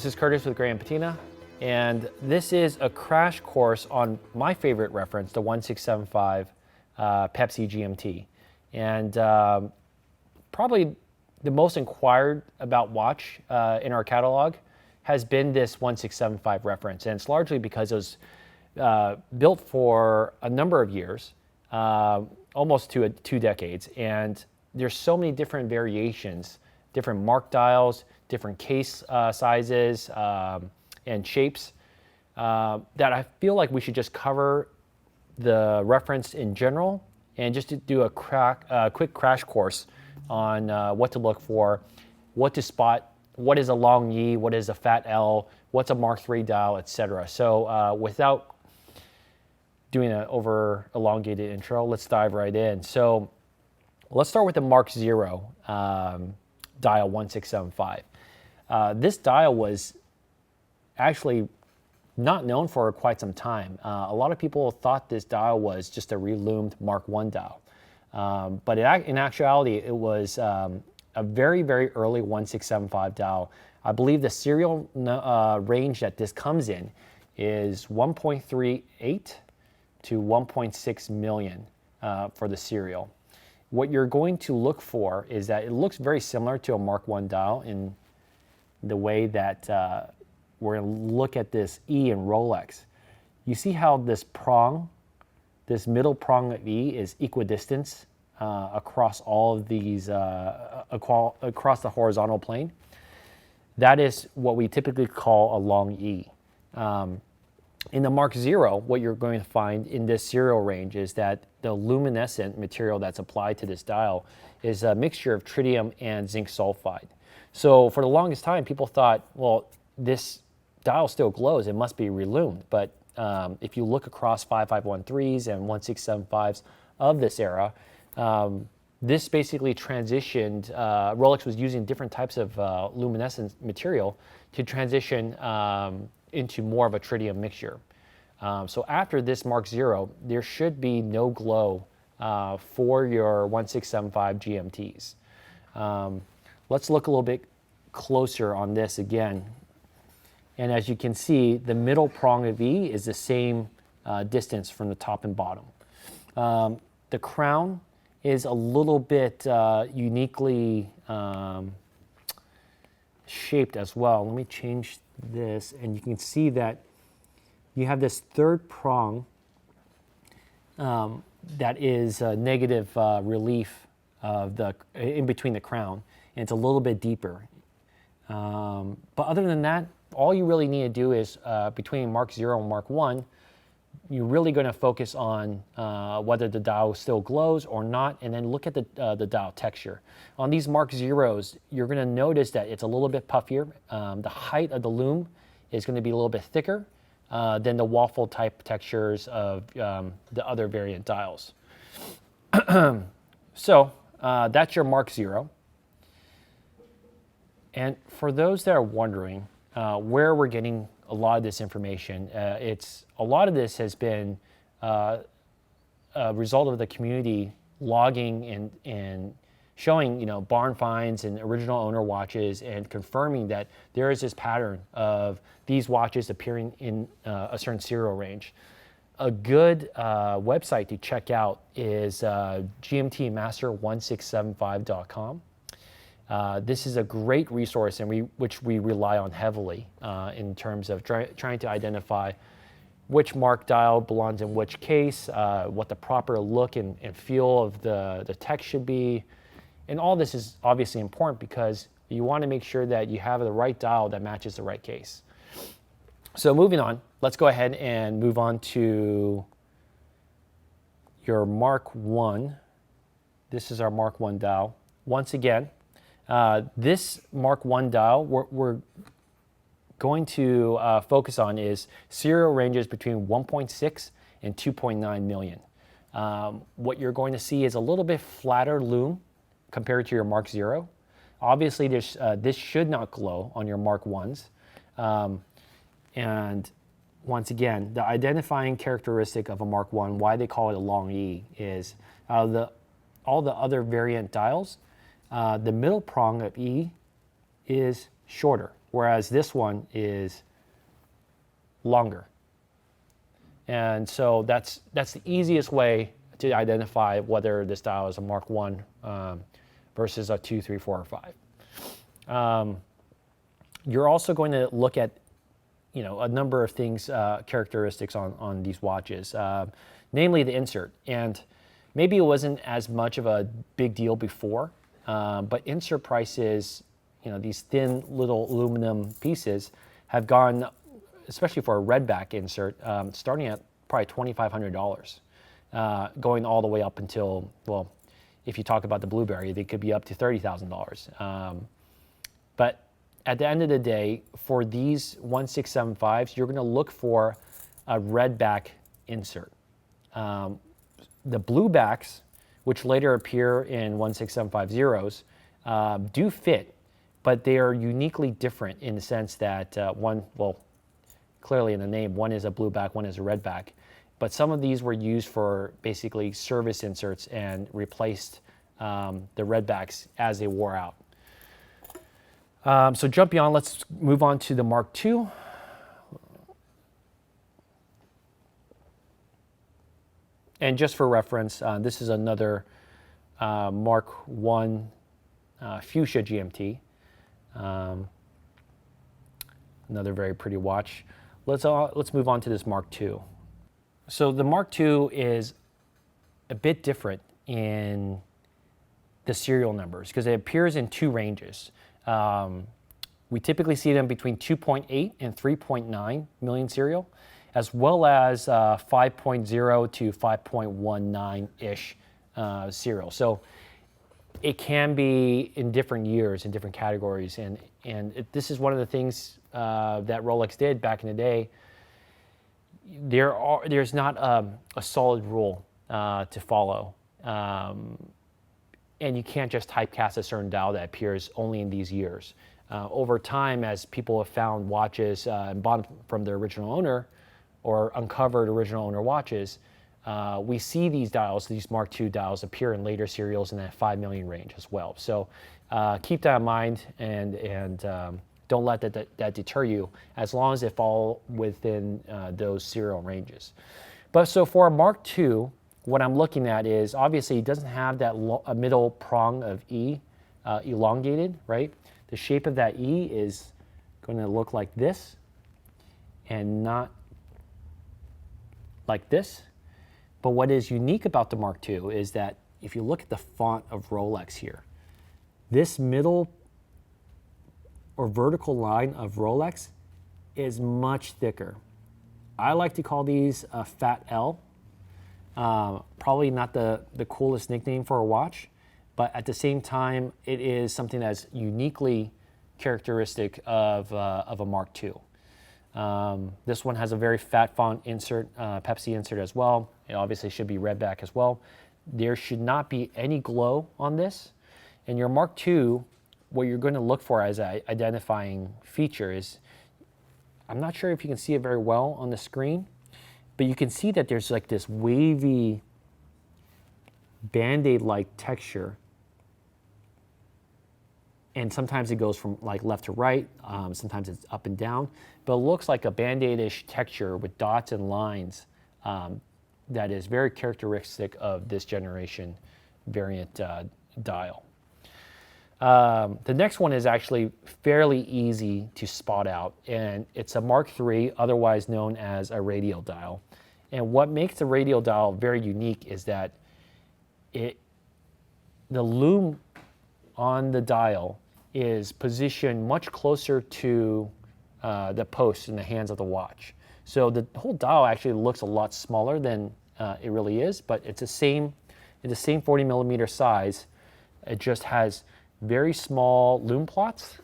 is Curtis with Gmt'S, and this is a crash course on my favorite reference, the 1675 Pepsi GMT. And probably the most inquired about watch in our catalog has been this 1675 reference, and it's largely because it was built for a number of years, almost 2 decades, and there's so many different variations, different mark dials, different case sizes and shapes, that I feel like we should just cover the reference in general and just to do a quick crash course on what to look for, what to spot, what is a long E, what is a fat L, what's a Mark III dial, etc. So without doing an over elongated intro, let's dive right in. So let's start with the Mark 0 dial 1675. This dial was actually not known for quite some time. A lot of people thought this dial was just a reloomed Mark I dial. But in actuality, it was a very, very early 1675 dial. I believe the serial range that this comes in is 1.38 to 1.6 million for the serial. What you're going to look for is that it looks very similar to a Mark I dial in the way that we're going to look at this E in Rolex. You see how this prong, this middle prong of E is equidistant across all of these, across the horizontal plane? That is what we typically call a long E. In the Mark 0, what you're going to find in this serial range is that the luminescent material that's applied to this dial is a mixture of tritium and zinc sulfide. So for the longest time, people thought, well, this dial still glows, it must be reloomed. But if you look across 5513s and 1675s of this era, this basically transitioned, Rolex was using different types of luminescent material to transition into more of a tritium mixture. So after this Mark 0, there should be no glow for your 1675 GMTs. Let's look a little bit closer on this again. And as you can see, the middle prong of E is the same distance from the top and bottom. The crown is a little bit uniquely shaped as well. Let me change this, and you can see that you have this third prong that is a negative relief of the in between the crown, and it's a little bit deeper. But other than that, all you really need to do is between Mark 0 and Mark I, you're really going to focus on whether the dial still glows or not, and then look at the dial texture. On these Mark 0s, you're going to notice that it's a little bit puffier. The height of the lume is going to be a little bit thicker than the waffle type textures of the other variant dials. So that's your Mark 0. And for those that are wondering where we're getting a lot of this information, a lot of this has been a result of the community logging and showing, barn finds and original owner watches and confirming that there is this pattern of these watches appearing in a certain serial range. A good website to check out is gmtmaster1675.com. This is a great resource, and which we rely on heavily in terms of trying to identify which mark dial belongs in which case, what the proper look and feel of the text should be. And all this is obviously important because you want to make sure that you have the right dial that matches the right case. So moving on, let's go ahead and move on to your Mark I. This is our Mark I dial. Once again, this Mark I dial we're going to focus on is serial ranges between 1.6 and 2.9 million. What you're going to see is a little bit flatter lume compared to your Mark 0. Obviously, this should not glow on your Mark Is. And once again, the identifying characteristic of a Mark I, why they call it a long E, is all the other variant dials, the middle prong of E is shorter, whereas this one is longer. And so that's the easiest way to identify whether this dial is a Mark 1 versus a 2, 3, 4, or 5. You're also going to look at a number of things, characteristics on these watches, namely the insert. And maybe it wasn't as much of a big deal before, but insert prices, these thin little aluminum pieces have gone, especially for a redback insert, starting at probably $2,500, going all the way up until, well, if you talk about the Blueberry, they could be up to $30,000. But at the end of the day, for these 1675s, you're going to look for a redback insert. The bluebacks, which later appear in 16750s, do fit, but they are uniquely different in the sense that clearly in the name, one is a blueback, one is a redback. But some of these were used for basically service inserts and replaced the redbacks as they wore out. So jumping on, let's move on to the Mark II. And just for reference, this is another Mark I Fuchsia GMT. Another very pretty watch. Let's move on to this Mark II. So the Mark II is a bit different in the serial numbers because it appears in two ranges. We typically see them between 2.8 and 3.9 million serial, as well as 5.0 to 5.19-ish serial. So it can be in different years, in different categories, and this is one of the things that Rolex did back in the day. There's not a solid rule to follow. And you can't just typecast a certain dial that appears only in these years. Over time, as people have found watches and bought from their original owner or uncovered original owner watches, we see these dials, these Mark II dials, appear in later serials in that 5 million range as well. So keep that in mind and don't let that deter you as long as they fall within those serial ranges. But so for a Mark II, what I'm looking at is obviously it doesn't have that middle prong of E elongated, right? The shape of that E is going to look like this and not like this. But what is unique about the Mark II is that if you look at the font of Rolex here, this middle or vertical line of Rolex is much thicker. I like to call these a fat L. Probably not the coolest nickname for a watch, but at the same time, it is something that's uniquely characteristic of a Mark II. This one has a very fat font insert, Pepsi insert as well. It obviously should be redback as well. There should not be any glow on this. And your Mark II, what you're going to look for as an identifying feature is, I'm not sure if you can see it very well on the screen, but you can see that there's like this wavy Band-Aid-like texture. And sometimes it goes from like left to right, sometimes it's up and down, but it looks like a Band-Aid-ish texture with dots and lines that is very characteristic of this generation variant dial. The next one is actually fairly easy to spot out, and it's a Mark III, otherwise known as a radial dial. And what makes the radial dial very unique is that the lume on the dial is positioned much closer to the post in the hands of the watch. So the whole dial actually looks a lot smaller than it really is, but it's the same 40 millimeter size. It just has very small lume plots.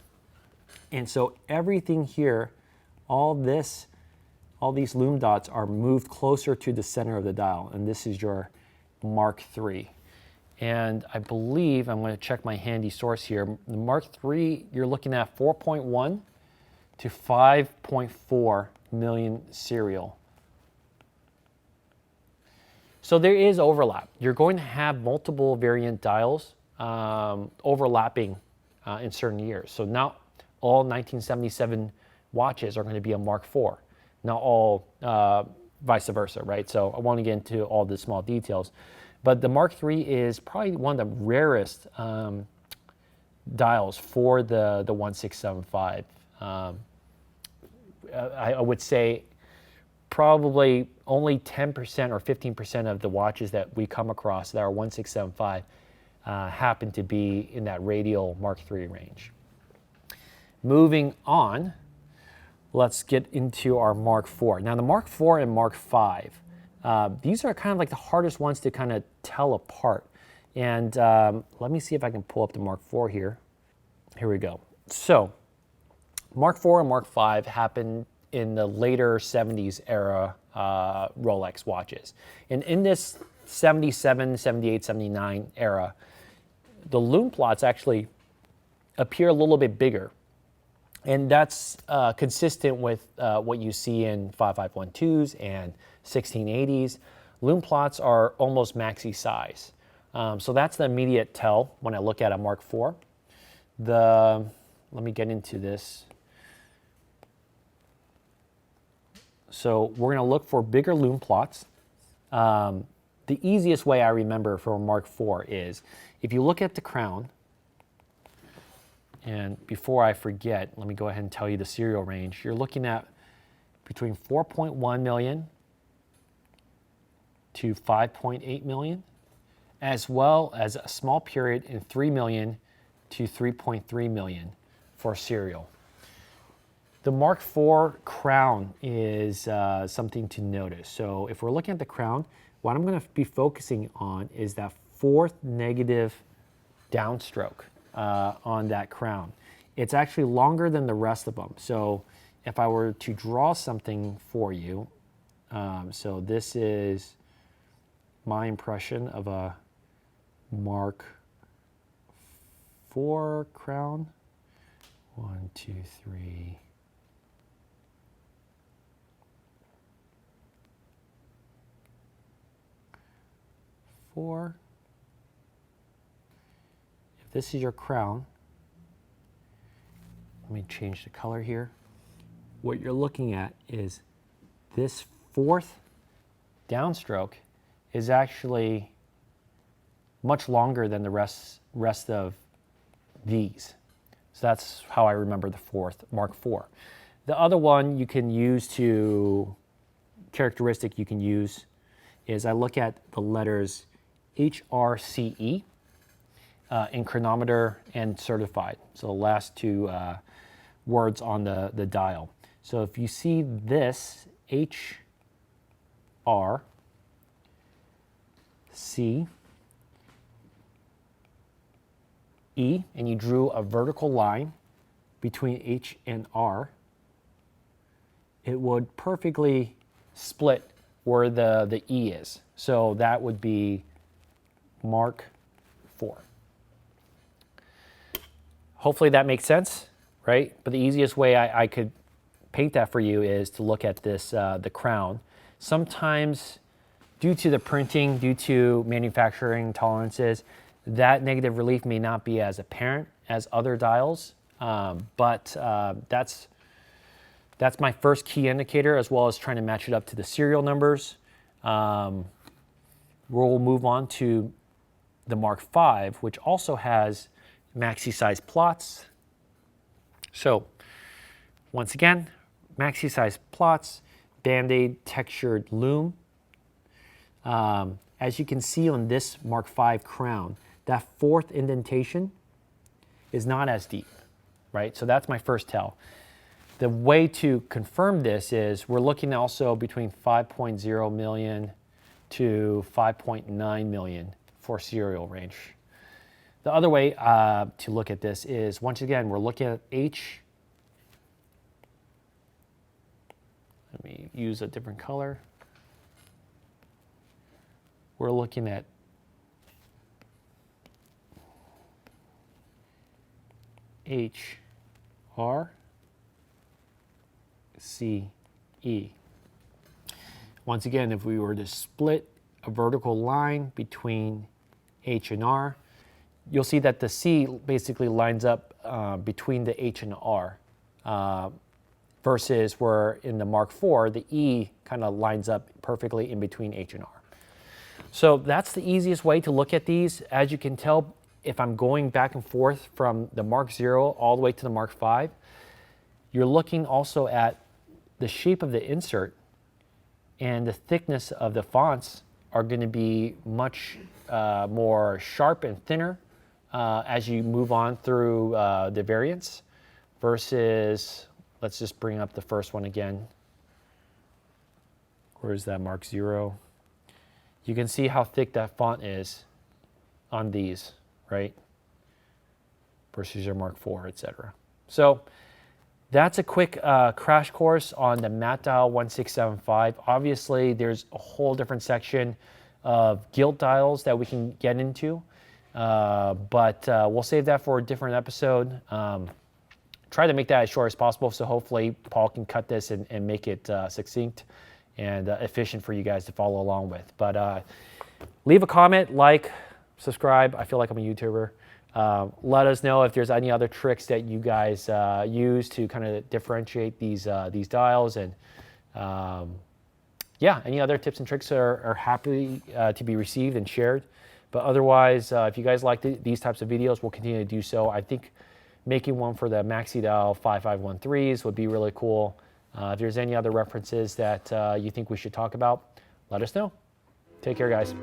And so everything here, all these lume dots are moved closer to the center of the dial, and this is your Mark III. And I believe, I'm going to check my handy source here, the Mark III, you're looking at 4.1 to 5.4 million serial. So there is overlap. You're going to have multiple variant dials overlapping in certain years. So not all 1977 watches are going to be a Mark IV, not all vice versa, right? So I won't get into all the small details. But the Mark III is probably one of the rarest dials for the 1675. I would say probably only 10% or 15% of the watches that we come across that are 1675 happen to be in that radial Mark III range. Moving on, let's get into our Mark IV. Now the Mark IV and Mark V, these are kind of like the hardest ones to kind of tell apart. And let me see if I can pull up the Mark IV here. Here we go. So Mark IV and Mark V happened in the later 70s era Rolex watches. And in this 77, 78, 79 era, the lume plots actually appear a little bit bigger. And that's consistent with what you see in 5512s and 1680s. Lume plots are almost maxi size. So that's the immediate tell when I look at a Mark IV. Let me get into this. So we're going to look for bigger lume plots. The easiest way I remember for a Mark IV is if you look at the crown, and before I forget, let me go ahead and tell you the serial range. You're looking at between 4.1 million to 5.8 million, as well as a small period in 3 million to 3.3 million for serial. The Mark IV crown is something to notice. So if we're looking at the crown, what I'm going to be focusing on is that fourth negative downstroke on that crown. It's actually longer than the rest of them. So if I were to draw something for you, so this is my impression of a Mark IV crown. 1, 2, 3. Four. If this is your crown, let me change the color here. What you're looking at is this fourth downstroke is actually much longer than the rest of these. So that's how I remember the fourth Mark IV. The other one you can use characteristic you can use is I look at the letters HRCE in chronometer and certified. So the last two words on the dial. So if you see this HRC E, and you drew a vertical line between H and R, it would perfectly split where the E is. So that would be Mark IV. Hopefully that makes sense, right? But the easiest way I could paint that for you is to look at this, the crown. Sometimes due to the printing, due to manufacturing tolerances, that negative relief may not be as apparent as other dials, but that's my first key indicator, as well as trying to match it up to the serial numbers. We'll move on to the Mark V, which also has maxi size plots. So once again, maxi size plots, Band-Aid textured lume. As you can see on this Mark V crown, that fourth indentation is not as deep, right? So that's my first tell. The way to confirm this is we're looking also between 5.0 million to 5.9 million for serial range. The other way to look at this is, once again, we're looking at H. Let me use a different color. We're looking at HRCE. Once again, if we were to split a vertical line between H and R, you'll see that the C basically lines up between the H and the R, versus where in the Mark IV, the E kind of lines up perfectly in between H and R. So that's the easiest way to look at these. As you can tell, if I'm going back and forth from the Mark 0 all the way to the Mark V, you're looking also at the shape of the insert and the thickness of the fonts are going to be much more sharp and thinner as you move on through the variants versus, let's just bring up the first one again. Where is that Mark 0? You can see how thick that font is on these, right? Versus your Mark IV, etc. So that's a quick crash course on the matte dial 1675. Obviously, there's a whole different section of gilt dials that we can get into, but we'll save that for a different episode. Try to make that as short as possible, so hopefully Paul can cut this and make it succinct and efficient for you guys to follow along with. But leave a comment, like, subscribe. I feel like I'm a YouTuber. Let us know if there's any other tricks that you guys use to kind of differentiate these dials, and yeah, any other tips and tricks are happy to be received and shared. But otherwise, if you guys like these types of videos, we'll continue to do so. I think making one for the Maxi Dial 5513s would be really cool. If there's any other references that you think we should talk about, let us know. Take care, guys.